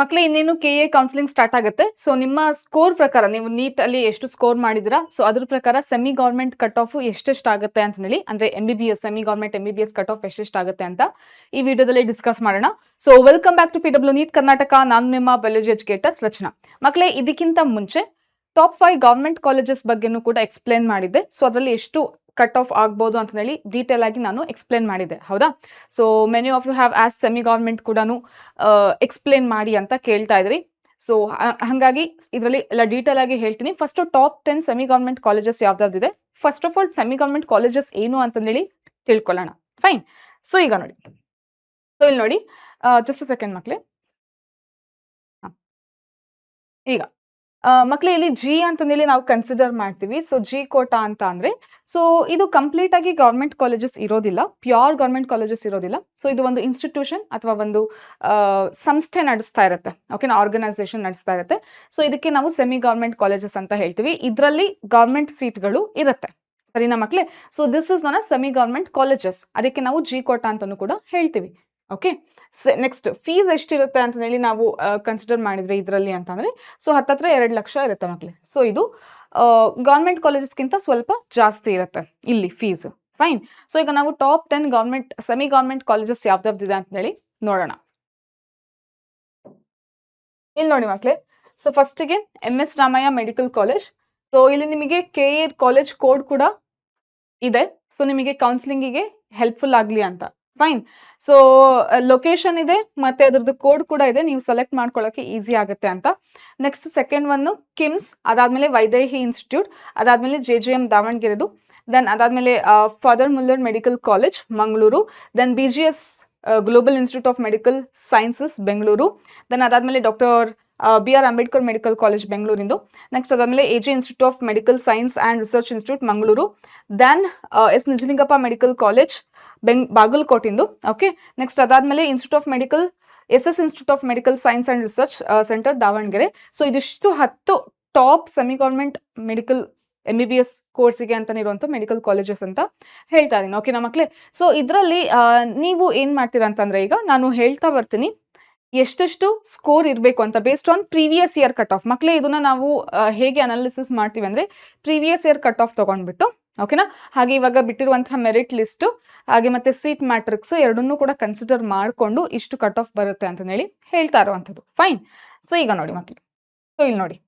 ಮಕ್ಕಳೇ ಇನ್ನೇನು K A counselling start ಆಗುತ್ತೆ. ಸೊ ನಿಮ್ಮ ಸ್ಕೋರ್ ಪ್ರಕಾರ ನೀವು ನೀಟಲ್ಲಿ ಎಷ್ಟು ಸ್ಕೋರ್ ಮಾಡಿದಿರಾ, ಸೊ ಅದ್ರ ಪ್ರಕಾರ ಸೆಮಿ ಗವರ್ಮೆಂಟ್ ಕಟ್ ಆಫ್ ಎಷ್ಟೆಷ್ಟು ಆಗುತ್ತೆ ಅಂತ ಹೇಳಿ, ಅಂದ್ರೆ MBBS semi government MBBS cut off ಎಷ್ಟೆಷ್ಟು ಆಗುತ್ತೆ ಅಂತ ಈ ವಿಡಿಯೋದಲ್ಲಿ ಡಿಸ್ಕಸ್ ಮಾಡೋಣ. So welcome back to PW NEET Karnataka. ನಾನು ನಿಮ್ಮ ಬಯಾಲಜಿ ಎಜುಕೇಟರ್ ರಚನಾ. ಮಕ್ಕಳೇ, ಇದಕ್ಕಿಂತ ಮುಂಚೆ ಟಾಪ್ 5 ಗವರ್ಮೆಂಟ್ ಕಾಲೇಜಸ್ ಬಗ್ಗೆನೂ ಕೂಡ ಎಕ್ಸ್ಪ್ಲೇನ್ ಮಾಡಿದ್ದೆ. ಸೊ ಅದರಲ್ಲಿ ಎಷ್ಟು ಕಟ್ ಆಫ್ ಆಗ್ಬೋದು ಅಂತ ಹೇಳಿ ಡೀಟೇಲ್ ಆಗಿ ನಾನು ಎಕ್ಸ್ಪ್ಲೇನ್ ಮಾಡಿದ್ದೆ, ಹೌದಾ? So many of you have ಆಸ್ ಸೆಮಿ ಗವರ್ಮೆಂಟ್ ಕೂಡ ಎಕ್ಸ್ಪ್ಲೇನ್ ಮಾಡಿ ಅಂತ ಕೇಳ್ತಾ ಇದ್ರಿ. ಸೊ ಹಾಗಾಗಿ ಇದರಲ್ಲಿ ಎಲ್ಲ ಡೀಟೇಲ್ ಆಗಿ ಹೇಳ್ತೀನಿ. First top 10 semi government colleges ಯಾವ್ದಾವ್ದಿದೆ, first of all semi government colleges ಏನು ಅಂತಂದೇಳಿ ತಿಳ್ಕೊಳ್ಳೋಣ. ಫೈನ್. ಸೊ ಈಗ ನೋಡಿ, ಸೊ ಇಲ್ಲಿ ನೋಡಿ, ಜಸ್ಟ್ ಸೆಕೆಂಡ್ ಮಕ್ಕಳೇ. ಈಗ ಮಕ್ಕಳೇ, ಇಲ್ಲಿ ಜಿ ಅಂತಂದೇಳಿ ನಾವು ಕನ್ಸಿಡರ್ ಮಾಡ್ತೀವಿ. ಸೊ ಜಿ ಕೋಟಾ ಅಂತ ಅಂದ್ರೆ, ಸೊ ಇದು ಕಂಪ್ಲೀಟ್ ಆಗಿ ಗೌರ್ಮೆಂಟ್ ಕಾಲೇಜಸ್ ಇರೋದಿಲ್ಲ, ಪ್ಯೂರ್ ಗೌರ್ಮೆಂಟ್ ಕಾಲೇಜಸ್ ಇರೋದಿಲ್ಲ. ಸೊ ಇದು ಒಂದು ಇನ್ಸ್ಟಿಟ್ಯೂಷನ್ ಅಥವಾ ಒಂದು ಸಂಸ್ಥೆ ನಡೆಸ್ತಾ ಇರುತ್ತೆ, ಓಕೆನಾ, ಆರ್ಗನೈಸೇಷನ್ ನಡೆಸ್ತಾ ಇರುತ್ತೆ. ಸೊ ಇದಕ್ಕೆ ನಾವು ಸೆಮಿ ಗೌರ್ಮೆಂಟ್ ಕಾಲೇಜಸ್ ಅಂತ ಹೇಳ್ತೀವಿ. ಇದರಲ್ಲಿ ಗೌರ್ಮೆಂಟ್ ಸೀಟ್ಗಳು ಇರುತ್ತೆ, ಸರಿನಾ ಮಕ್ಕಳೇ? So this is non semi government colleges, ಅದಕ್ಕೆ ನಾವು ಜಿ ಕೋಟಾ ಅಂತಾನು ಕೂಡ ಹೇಳ್ತೀವಿ. ಓಕೆ, ನೆಕ್ಸ್ಟ್ ಫೀಸ್ ಎಷ್ಟಿರುತ್ತೆ ಅಂತ ಹೇಳಿ ನಾವು ಕನ್ಸಿಡರ್ ಮಾಡಿದ್ರೆ ಇದರಲ್ಲಿ ಅಂತಂದ್ರೆ, ಸೊ ಹತ್ತತ್ರ 2 ಲಕ್ಷ ಇರುತ್ತೆ ಮಕ್ಕಳೇ. ಸೊ ಇದು ಗೌರ್ಮೆಂಟ್ ಕಾಲೇಜಸ್ಗಿಂತ ಸ್ವಲ್ಪ ಜಾಸ್ತಿ ಇರುತ್ತೆ ಇಲ್ಲಿ ಫೀಸ್. ಫೈನ್. ಸೊ ಈಗ ನಾವು top 10 government semi government colleges ಯಾವ್ದಾವ್ದಿದೆ ಅಂತ ಹೇಳಿ ನೋಡೋಣ. ಇಲ್ಲಿ ನೋಡಿ ಮಕ್ಕಳೇ, ಸೊ ಫಸ್ಟಿಗೆ MS Ramaiah medical college. So ಇಲ್ಲಿ ನಿಮಗೆ KA ಕಾಲೇಜ್ ಕೋಡ್ ಕೂಡ ಇದೆ. ಸೊ ನಿಮಗೆ ಕೌನ್ಸಿಲಿಂಗಿಗೆ ಹೆಲ್ಪ್ಫುಲ್ ಆಗಲಿ ಅಂತ. ಫೈನ್. ಸೊ ಲೊಕೇಶನ್ ಇದೆ ಮತ್ತೆ ಅದ್ರದ್ದು ಕೋಡ್ ಕೂಡ ಇದೆ, ನೀವು ಸೆಲೆಕ್ಟ್ ಮಾಡ್ಕೊಳ್ಳೋಕೆ ಈಸಿ ಆಗುತ್ತೆ ಅಂತ. ನೆಕ್ಸ್ಟ್ ಸೆಕೆಂಡ್ ಒನ್ ಕಿಮ್ಸ್, ಅದಾದ್ಮೇಲೆ ವೈದೇಹಿ ಇನ್ಸ್ಟಿಟ್ಯೂಟ್, ಅದಾದ್ಮೇಲೆ JJM ದಾವಣಗೆರೆದು, ದೆನ್ ಅದಾದ್ಮೇಲೆ father Muller medical college Mangaluru, then BGS global institute of medical sciences Bengaluru, then ಅದಾದ್ಮೇಲೆ doctor BR Ambedkar medical college ಬೆಂಗಳೂರಿಂದು. ನೆಕ್ಸ್ಟ್ ಅದಾದ್ಮೇಲೆ AG institute of medical science and research institute Mangaluru, then S Nijalingappa medical college ಬಾಗಲಕೋಟಿಂದು. Okay, next ಅದಾದ್ಮೇಲೆ institute of medical SS institute of medical science and research centre Davanagere. So ಇದಿಷ್ಟು 10 top semi government medical MBBS ಕೋರ್ಸಿಗೆ ಅಂತಾನೆ ಇರುವಂಥ medical colleges ಅಂತ ಹೇಳ್ತಾ ಇದ್ದೀನಿ. ಓಕೆನಾ ಮಕ್ಕಳೇ? ಸೊ ಇದರಲ್ಲಿ ನೀವು ಏನು ಮಾಡ್ತೀರಾ ಅಂತಂದ್ರೆ, ಈಗ ನಾನು ಹೇಳ್ತಾ ಬರ್ತೀನಿ ಎಷ್ಟೆಷ್ಟು ಸ್ಕೋರ್ ಇರಬೇಕು ಅಂತ based on previous year cut off. ಮಕ್ಕಳೇ, ಇದನ್ನ ನಾವು ಹೇಗೆ ಅನಾಲಿಸಿಸ್ ಮಾಡ್ತೀವಿ ಅಂದರೆ, ಪ್ರೀವಿಯಸ್ ಇಯರ್ ಕಟ್ ಆಫ್ ತೊಗೊಂಡ್ಬಿಟ್ಟು, ಓಕೆನಾ, ಹಾಗೆ ಇವಾಗ ಬಿಟ್ಟಿರುವಂತಹ ಮೆರಿಟ್ ಲಿಸ್ಟು ಹಾಗೆ ಮತ್ತೆ ಸೀಟ್ ಮ್ಯಾಟ್ರಿಕ್ಸ್ ಎರಡನ್ನೂ ಕೂಡ ಕನ್ಸಿಡರ್ ಮಾಡಿಕೊಂಡು ಇಷ್ಟು ಕಟ್ ಆಫ್ ಬರುತ್ತೆ ಅಂತ ಹೇಳಿ ಹೇಳ್ತಾ ಇರುವಂಥದ್ದು. ಫೈನ್. ಸೊ ಈಗ ನೋಡಿ ಮಕ್ಕಳು, ಸೊ ಇಲ್ಲಿ ನೋಡಿ,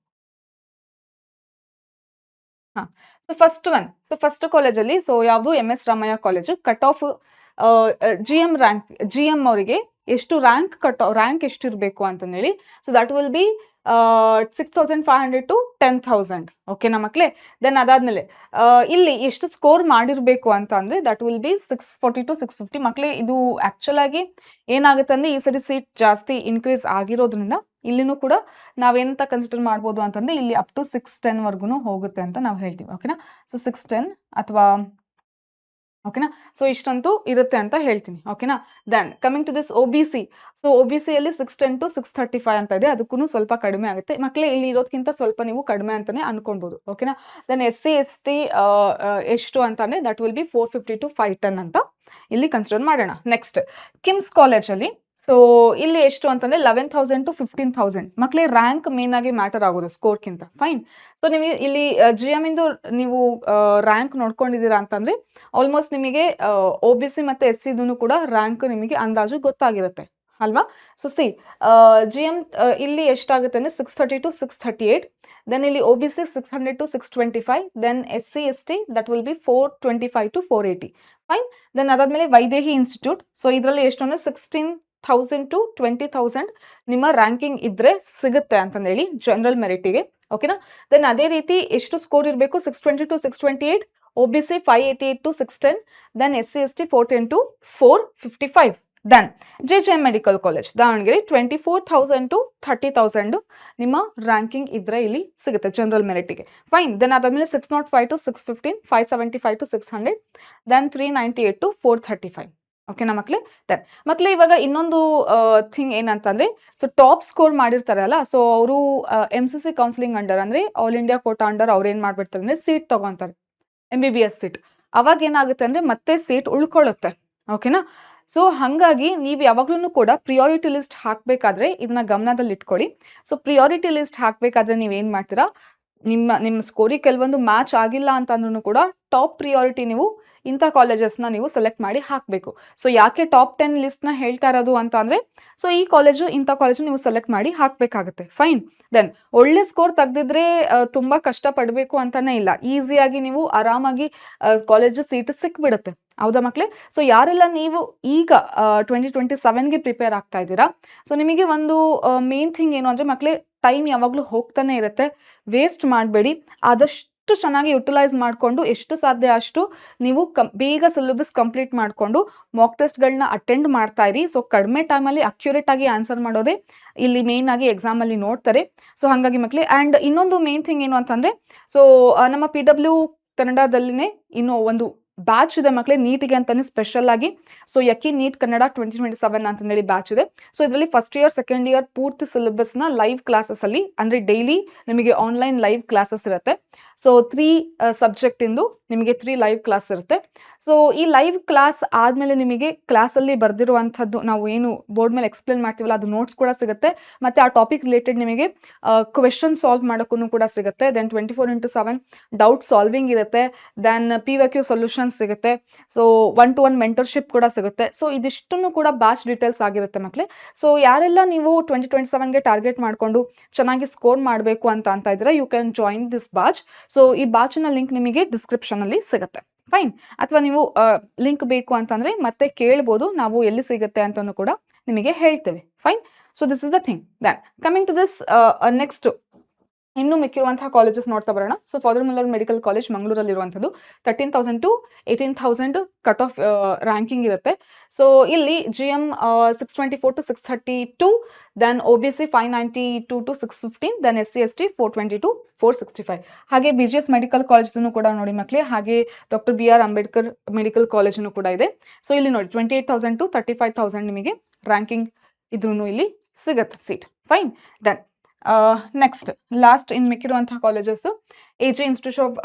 ಹಾಂ, ಸೊ ಫಸ್ಟ್ ಕಾಲೇಜಲ್ಲಿ ಸೊ ಯಾವುದು MS Ramaiah college cut off GM ಅವರಿಗೆ ಎಷ್ಟು ರ್ಯಾಂಕ್ ಎಷ್ಟು ಇರಬೇಕು ಅಂತಂದೇಳಿ. So that will B 6,500 to 10,000. ಓಕೆನಾ ಮಕ್ಕಳೇ? ದೆನ್ ಅದಾದ್ಮೇಲೆ ಇಲ್ಲಿ ಎಷ್ಟು ಸ್ಕೋರ್ ಮಾಡಿರಬೇಕು ಅಂತ ಅಂದರೆ ದಟ್ ವಿಲ್ ಬಿ 640 to 650. ಮಕ್ಕಳೇ, ಇದು ಆ್ಯಕ್ಚುಲ್ ಆಗಿ ಏನಾಗುತ್ತೆ ಅಂದರೆ, ಈ ಸರಿ ಸೀಟ್ ಜಾಸ್ತಿ ಇನ್ಕ್ರೀಸ್ ಆಗಿರೋದ್ರಿಂದ ಇಲ್ಲಿನೂ ಕೂಡ ನಾವೇನಂತ ಕನ್ಸಿಡರ್ ಮಾಡ್ಬೋದು ಅಂತಂದರೆ, ಇಲ್ಲಿ ಅಪ್ ಟು 610 ವರ್ಗು ಹೋಗುತ್ತೆ ಅಂತ ನಾವು ಹೇಳ್ತೀವಿ. ಓಕೆನಾ? ಸೊ 610 ಅಥವಾ ಓಕೆನಾ, ಸೊ ಇಷ್ಟಂತೂ ಇರುತ್ತೆ ಅಂತ ಹೇಳ್ತೀನಿ. ಓಕೆನಾ? Then coming to this OBC. So OBCಯಲ್ಲಿ 610 to 635 ಅಂತ ಇದೆ, ಅದಕ್ಕೂ ಸ್ವಲ್ಪ ಕಡಿಮೆ ಆಗುತ್ತೆ ಮಕ್ಕಳೇ. ಇಲ್ಲಿ ಇರೋದಕ್ಕಿಂತ ಸ್ವಲ್ಪ ನೀವು ಕಡಿಮೆ ಅಂತಾನೆ ಅನ್ಕೊಳ್ಬೋದು. ಓಕೆನಾ? ದೆನ್ SC/ST ಎಷ್ಟು ಅಂತಂದರೆ ದಟ್ ವಿಲ್ ಬಿ 450 to 510 ಅಂತ ಇಲ್ಲಿ ಕನ್ಸಿಡರ್ ಮಾಡೋಣ. ನೆಕ್ಸ್ಟ್ ಕಿಮ್ಸ್ ಕಾಲೇಜಲ್ಲಿ ಸೊ ಇಲ್ಲಿ ಎಷ್ಟು ಅಂತಂದರೆ 11,000 to 15,000. ಮಕ್ಕಳೇ, ರ್ಯಾಂಕ್ ಮೇನ್ ಆಗಿ ಮ್ಯಾಟರ್ ಆಗೋದು ಸ್ಕೋರ್ಗಿಂತ. ಫೈನ್. ಸೊ ನೀವು ಇಲ್ಲಿ GM ಇಂದು ನೀವು ರ್ಯಾಂಕ್ ನೋಡ್ಕೊಂಡಿದ್ದೀರಾ ಅಂತಂದರೆ ಆಲ್ಮೋಸ್ಟ್ ನಿಮಗೆ OBC ಮತ್ತು SC ಕೂಡ ರ್ಯಾಂಕ್ ನಿಮಗೆ ಅಂದಾಜು ಗೊತ್ತಾಗಿರುತ್ತೆ ಅಲ್ವಾ? ಸೊ GM ಇಲ್ಲಿ ಎಷ್ಟಾಗುತ್ತೆ ಅಂದರೆ 630 to 638. ದೆನ್ ಇಲ್ಲಿ OBC 600 to 625. Then SC/ST that will be 425 to 480. Fine. Then ಅದಾದಮೇಲೆ ವೈದೇಹಿ ಇನ್ಸ್ಟಿಟ್ಯೂಟ್. ಸೊ ಇದರಲ್ಲಿ ಎಷ್ಟು ಅಂದರೆ 16,000 to 20,000 ನಿಮ್ಮ ರ್ಯಾಂಕಿಂಗ್ ಇದ್ದರೆ ಸಿಗುತ್ತೆ ಅಂತಂದೇಳಿ ಜನರಲ್ ಮೆರಿಟಿಗೆ. ಓಕೆನಾ? ದೆನ್ ಅದೇ ರೀತಿ ಎಷ್ಟು ಸ್ಕೋರ್ ಇರಬೇಕು, 620 to 628, OBC 588 to 610, then SC/ST 410 to 455. Then JJM medical college Davanagere 24,000 to 30,000 ನಿಮ್ಮ ರ್ಯಾಂಕಿಂಗ್ ಇದ್ದರೆ ಇಲ್ಲಿ ಸಿಗುತ್ತೆ ಜನರಲ್ ಮೆರಿಟಿಗೆ. ಫೈನ್. ದೆನ್ ಅದಾದಮೇಲೆ 605 to 615, 575 to 600, ದೆನ್ 398 to 435. ಓಕೆನಾ ಮಕ್ಕಳೇ? ದೆನ್ ಮಕ್ಕಳೇ, ಇವಾಗ ಇನ್ನೊಂದು ಥಿಂಗ್ ಏನಂತಂದರೆ, ಸೊ ಟಾಪ್ ಸ್ಕೋರ್ ಮಾಡಿರ್ತಾರಲ್ಲ, ಸೊ ಅವರು MCC ಕೌನ್ಸಿಲಿಂಗ್ ಅಂಡರ್ ಅಂದರೆ ಆಲ್ ಇಂಡಿಯಾ ಕೋಟಾ ಅಂಡರ್ ಅವ್ರು ಏನು ಮಾಡ್ಬಿಡ್ತಾರೆ ಅಂದರೆ ಸೀಟ್ ತೊಗೊತಾರೆ, MBBS ಸೀಟ್. ಅವಾಗ ಏನಾಗುತ್ತೆ ಅಂದರೆ ಮತ್ತೆ ಸೀಟ್ ಉಳ್ಕೊಳ್ಳುತ್ತೆ. ಓಕೆನಾ? ಸೊ ಹಾಗಾಗಿ ನೀವು ಯಾವಾಗ್ಲೂ ಕೂಡ ಪ್ರಿಯಾರಿಟಿ ಲಿಸ್ಟ್ ಹಾಕಬೇಕಾದ್ರೆ ಇದನ್ನ ಗಮನದಲ್ಲಿ ಇಟ್ಕೊಳ್ಳಿ. ಸೊ ಪ್ರಿಯಾರಿಟಿ ಲಿಸ್ಟ್ ಹಾಕಬೇಕಾದ್ರೆ ನೀವೇನು ಮಾಡ್ತೀರಾ, ನಿಮ್ಮ ಸ್ಕೋರಿಗೆ ಕೆಲವೊಂದು ಮ್ಯಾಚ್ ಆಗಿಲ್ಲ ಅಂತ ಅಂದ್ರೂ ಕೂಡ ಟಾಪ್ ಪ್ರಿಯಾರಿಟಿ ನೀವು ಇಂಥ ಕಾಲೇಜಸ್ನ ನೀವು ಸೆಲೆಕ್ಟ್ ಮಾಡಿ ಹಾಕಬೇಕು. ಸೊ ಯಾಕೆ ಟಾಪ್ 10 ಲಿಸ್ಟ್ನ ಹೇಳ್ತಾ ಇರೋದು ಅಂತ ಅಂದರೆ, ಸೊ ಈ ಕಾಲೇಜು ಇಂಥ ಕಾಲೇಜು ನೀವು ಸೆಲೆಕ್ಟ್ ಮಾಡಿ ಹಾಕಬೇಕಾಗುತ್ತೆ. ಫೈನ್. ದೆನ್ ಒಳ್ಳೆ ಸ್ಕೋರ್ ತೆಗೆದಿದ್ರೆ ತುಂಬ ಕಷ್ಟಪಡಬೇಕು ಅಂತಲೇ ಇಲ್ಲ, ಈಸಿಯಾಗಿ ನೀವು ಆರಾಮಾಗಿ ಕಾಲೇಜು ಸೀಟ್ ಸಿಕ್ಬಿಡುತ್ತೆ. ಹೌದಾ ಮಕ್ಕಳೇ? ಸೊ ಯಾರೆಲ್ಲ ನೀವು ಈಗ 2027ಗೆ ಪ್ರಿಪೇರ್ ಆಗ್ತಾ ಇದ್ದೀರಾ, ಸೊ ನಿಮಗೆ ಒಂದು ಮೇನ್ ಥಿಂಗ್ ಏನು ಅಂದರೆ ಮಕ್ಕಳೇ, ಟೈಮ್ ಯಾವಾಗಲೂ ಹೋಗ್ತಾನೆ ಇರುತ್ತೆ, ವೇಸ್ಟ್ ಮಾಡಬೇಡಿ. ಆದಷ್ಟು ಚೆನ್ನಾಗಿ ಯುಟಿಲೈಸ್ ಮಾಡಿಕೊಂಡು ಎಷ್ಟು ಸಾಧ್ಯ ಅಷ್ಟು ನೀವು ಬೇಗ ಸಿಲೆಬಸ್ ಕಂಪ್ಲೀಟ್ ಮಾಡಿಕೊಂಡು ಮಾಕ್ ಟೆಸ್ಟ್ಗಳನ್ನ ಅಟೆಂಡ್ ಮಾಡ್ತಾ ಇರಿ. ಸೊ ಕಡಿಮೆ ಟೈಮಲ್ಲಿ ಅಕ್ಯುರೇಟ್ ಆಗಿ ಆನ್ಸರ್ ಮಾಡೋದೇ ಇಲ್ಲಿ ಮೇನ್ ಆಗಿ ಎಕ್ಸಾಮಲ್ಲಿ ನೋಡ್ತಾರೆ. ಸೊ ಹಾಗಾಗಿ ಮಕ್ಕಳೇ, ಆ್ಯಂಡ್ ಇನ್ನೊಂದು ಮೇನ್ ಥಿಂಗ್ ಏನು ಅಂತಂದರೆ, ಸೊ ನಮ್ಮ PW ಕನ್ನಡದಲ್ಲಿನೇ ಇನ್ನೂ ಒಂದು ಬ್ಯಾಚ್ ಇದೆ ಮಕ್ಕಳೇ, ನೀಟಿಗೆ ಅಂತಲೇ ಸ್ಪೆಷಲ್ ಆಗಿ. ಸೊ ಯಕಿ ನೀಟ್ ಕನ್ನಡ 2027 ಅಂತಂದೇಳಿ ಬ್ಯಾಚ್ ಇದೆ. ಸೊ ಇದರಲ್ಲಿ ಫಸ್ಟ್ ಇಯರ್ ಸೆಕೆಂಡ್ ಇಯರ್ ಪೂರ್ತಿ ಸಿಲೆಬಸ್ನ ಲೈವ್ ಕ್ಲಾಸಸ್ಸಲ್ಲಿ, ಅಂದರೆ ಡೈಲಿ ನಿಮಗೆ ಆನ್ಲೈನ್ ಲೈವ್ ಕ್ಲಾಸಸ್ ಇರುತ್ತೆ. ಸೊ 3 ಸಬ್ಜೆಕ್ಟಿಂದು ನಿಮಗೆ 3 ಲೈವ್ ಕ್ಲಾಸ್ ಇರುತ್ತೆ. ಸೊ ಈ ಲೈವ್ ಕ್ಲಾಸ್ ಆದಮೇಲೆ ನಿಮಗೆ ಕ್ಲಾಸಲ್ಲಿ ಬರೆದಿರುವಂಥದ್ದು, ನಾವು ಏನು ಬೋರ್ಡ್ ಮೇಲೆ ಎಕ್ಸ್ಪ್ಲೇನ್ ಮಾಡ್ತೀವಲ್ಲ, ಅದು ನೋಟ್ಸ್ ಕೂಡ ಸಿಗುತ್ತೆ. ಮತ್ತು ಆ ಟಾಪಿಕ್ ರಿಲೇಟೆಡ್ ನಿಮಗೆ ಕ್ವೆಶನ್ ಸಾಲ್ವ್ ಮಾಡೋಕ್ಕೂ ಕೂಡ ಸಿಗುತ್ತೆ. ದೆನ್ 24x7 ಡೌಟ್ ಸಾಲ್ವಿಂಗ್ ಇರುತ್ತೆ. ದೆನ್ PYQ ಸೊಲ್ಯೂಷನ್ಸ್ ಸಿಗುತ್ತೆ. ಸೊ 1-to-1 ಮೆಂಟರ್ಶಿಪ್ ಕೂಡ ಸಿಗುತ್ತೆ. ಸೊ ಇದಿಷ್ಟನ್ನು ಕೂಡ ಬ್ಯಾಚ್ ಡೀಟೇಲ್ಸ್ ಆಗಿರುತ್ತೆ ಮಕ್ಕಳೇ. ಸೊ ಯಾರೆಲ್ಲ ನೀವು 2027ಗೆ ಟಾರ್ಗೆಟ್ ಮಾಡಿಕೊಂಡು ಚೆನ್ನಾಗಿ ಸ್ಕೋರ್ ಮಾಡಬೇಕು ಅಂತ ಇದ್ರೆ, you can join this batch. So ಈ ಬ್ಯಾಚಿನ ಲಿಂಕ್ ನಿಮಗೆ ಡಿಸ್ಕ್ರಿಪ್ಷನಲ್ಲಿ ಸಿಗುತ್ತೆ. ಫೈನ್. ಅಥವಾ ನೀವು ಲಿಂಕ್ ಬೇಕು ಅಂತಂದರೆ ಮತ್ತೆ ಕೇಳ್ಬೋದು, ನಾವು ಎಲ್ಲಿ ಸಿಗುತ್ತೆ ಅಂತಲೂ ಕೂಡ ನಿಮಗೆ ಹೇಳ್ತೇವೆ. Fine. So this is the thing. Then coming to this next ಇನ್ನು ಮಿಕ್ಕಿರುವಂತಹ ಕಾಲೇಜಸ್ ನೋಡ್ತಾ ಬರೋಣ. So father Muller medical college ಮಂಗಳೂರಲ್ಲಿರುವಂಥದ್ದು 13,000 to 18,000 ಕಟ್ ಆಫ್ ರ್ಯಾಂಕಿಂಗ್ ಇರುತ್ತೆ. ಸೊ ಇಲ್ಲಿ GM 624 to 632, then OBC 592 to 615, then SC/ST 420 to 465. ಹಾಗೆ BGS ಮೆಡಿಕಲ್ ಕಾಲೇಜನ್ನು ಕೂಡ ನೋಡಿ ಮಕ್ಕಳೇ. ಹಾಗೆ ಡಾಕ್ಟರ್ BR ಅಂಬೇಡ್ಕರ್ ಮೆಡಿಕಲ್ ಕಾಲೇಜನ್ನು ಕೂಡ ಇದೆ. ಸೊ ಇಲ್ಲಿ ನೋಡಿ 28,000 to 35,000 ನಿಮಗೆ ರ್ಯಾಂಕಿಂಗ್ ಇದ್ರೂ ಇಲ್ಲಿ ಸಿಗುತ್ತೆ seat. Fine. Then next last in ಮಿಕ್ಕಿರುವಂತಹ colleges AJ institute of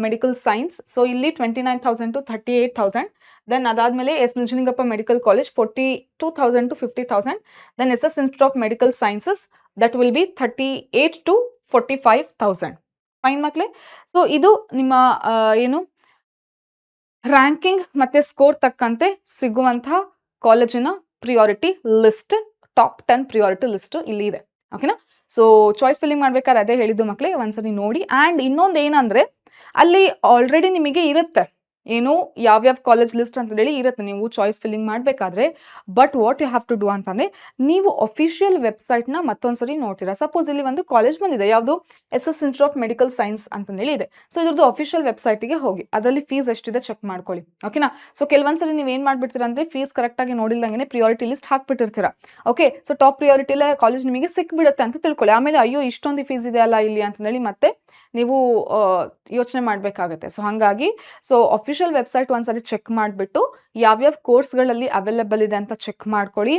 medical science. So ಇಲ್ಲಿ 29,000 to 38,000. ದೆನ್ ಅದಾದಮೇಲೆ S Nijalingappa medical college 42,000 to 50,000. Then SS institute of medical sciences, that will be 38 to 45,000. Fine ಮಕ್ಕಳೇ. So ಇದು ನಿಮ್ಮ ಏನು ranking ಮತ್ತು score ತಕ್ಕಂತೆ ಸಿಗುವಂತಹ ಕಾಲೇಜಿನ priority list, top 10 priority list ಇಲ್ಲಿ ಇದೆ. ಓಕೆನಾ? ಸೊ ಚಾಯ್ಸ್ ಫಿಲ್ಲಿಂಗ್ ಮಾಡ್ಬೇಕಾದ್ರೆ ಅದೇ ಹೇಳಿದ್ದು ಮಕ್ಕಳೇ, ಒಂದ್ಸರಿ ನೋಡಿ. ಆ್ಯಂಡ್ ಇನ್ನೊಂದು ಏನಂದರೆ, ಅಲ್ಲಿ ಆಲ್ರೆಡಿ ನಿಮಗೆ ಇರುತ್ತೆ ಏನು ಯಾವ್ಯಾವ ಕಾಲೇಜ್ ಲಿಸ್ಟ್ ಅಂತೇಳಿ ಇರುತ್ತೆ, ನೀವು ಚಾಯ್ಸ್ ಫಿಲ್ಲಿಂಗ್ ಮಾಡಬೇಕಾದ್ರೆ. But what you have to do ಅಂತಂದರೆ, ನೀವು ಅಫಿಷಿಯಲ್ ವೆಬ್ಸೈಟ್ನ ಮತ್ತೊಂದ್ಸರಿ ನೋಡ್ತೀರಾ. ಸಪೋಸ್ ಇಲ್ಲಿ ಒಂದು ಕಾಲೇಜ್ ಬಂದಿದೆ, ಯಾವುದು SS institute of medical science ಅಂತಂದೇಳಿ ಇದೆ. ಸೊ ಇದ್ರದ್ದು ಅಫಿಷಿಯಲ್ ವೆಬ್ಸೈಟಿಗೆ ಹೋಗಿ ಅದರಲ್ಲಿ ಫೀಸ್ ಎಷ್ಟಿದೆ ಚೆಕ್ ಮಾಡ್ಕೊಳ್ಳಿ. ಓಕೆನಾ? ಸೊ ಕೆಲವೊಂದ್ಸರಿ ನೀವು ಏನು ಮಾಡ್ಬಿಡ್ತೀರಾ ಅಂದರೆ, ಫೀಸ್ ಕರೆಕ್ಟಾಗಿ ನೋಡಿಲ್ದಂಗೆ ಪ್ರಿಯಾರಿಟಿ ಲಿಸ್ಟ್ ಹಾಕ್ಬಿಟ್ಟಿರ್ತೀರಾ. ಓಕೆ. ಸೊ ಟಾಪ್ ಪ್ರಿಯಾರಿಟಿಲೇ ಕಾಲೇಜ್ ನಿಮಗೆ ಸಿಕ್ಬಿಡುತ್ತೆ ಅಂತ ತಿಳ್ಕೊಳ್ಳಿ. ಆಮೇಲೆ ಅಯ್ಯೋ ಇಷ್ಟೊಂದು ಫೀಸ್ ಇದೆ ಅಲ್ಲ ಇಲ್ಲಿ ಅಂತಂದೇಳಿ ಮತ್ತೆ ನೀವು ಯೋಚನೆ ಮಾಡಬೇಕಾಗುತ್ತೆ. ಸೊ ಹಾಗಾಗಿ ಸೊ ಅಫಿಷಿಯಲ್ ವೆಬ್ಸೈಟ್ ಒಂದ್ಸರಿ ಚೆಕ್ ಮಾಡಿಬಿಟ್ಟು ಯಾವ್ಯಾವ ಕೋರ್ಸ್ಗಳಲ್ಲಿ ಅವೈಲೇಬಲ್ ಇದೆ ಅಂತ ಚೆಕ್ ಮಾಡ್ಕೊಳ್ಳಿ.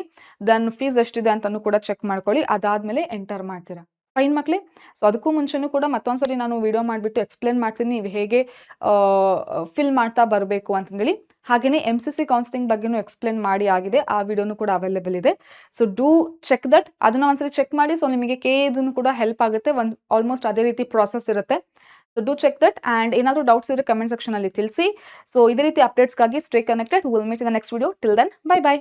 ದೆನ್ ಫೀಸ್ ಎಷ್ಟಿದೆ ಅಂತಲೂ ಕೂಡ ಚೆಕ್ ಮಾಡ್ಕೊಳ್ಳಿ. ಅದಾದಮೇಲೆ ಎಂಟರ್ ಮಾಡ್ತೀರಾ. ಫೈನ್ ಮಕ್ಕಳೇ. ಸೊ ಅದಕ್ಕೂ ಮುಂಚೆನೂ ಕೂಡ ಮತ್ತೊಂದ್ಸರಿ ನಾನು ವಿಡಿಯೋ ಮಾಡಿಬಿಟ್ಟು ಎಕ್ಸ್ಪ್ಲೇನ್ ಮಾಡ್ತೀನಿ, ನೀವು ಹೇಗೆ ಫಿಲ್ ಮಾಡ್ತಾ ಬರಬೇಕು ಅಂತಂದೇಳಿ. ಹಾಗೆಯೇ MCC ಕೌನ್ಸಿಲಿಂಗ್ ಬಗ್ಗೆನೂ ಎಕ್ಸ್ಪ್ಲೇನ್ ಮಾಡಿ ಆಗಿದೆ, ಆ ವಿಡಿಯೋನು ಕೂಡ ಅವೈಲೇಬಲ್ ಇದೆ. ಸೊ ಡೂ ಚೆಕ್ ದಟ್, ಅದನ್ನು ಒಂದ್ಸರಿ ಚೆಕ್ ಮಾಡಿ. ಸೊ ನಿಮಗೆ ಇದನ್ನು ಕೂಡ ಹೆಲ್ಪ್ ಆಗುತ್ತೆ, ಒಂದು ಆಲ್ಮೋಸ್ಟ್ ಅದೇ ರೀತಿ ಪ್ರಾಸೆಸ್ ಇರುತ್ತೆ. So do check that. And ಏನಾದರೂ ಡೌಟ್ಸ್ ಇದ್ದರೆ ಕಮೆಂಟ್ ಸೆಕ್ಷನಲ್ಲಿ ತಿಳಿಸಿ. ಸೊ ಇದೇ ರೀತಿ ಅಪ್ಡೇಟ್ಸ್ಗಾಗಿ stay connected. Will meet in the next video. Till then bye by.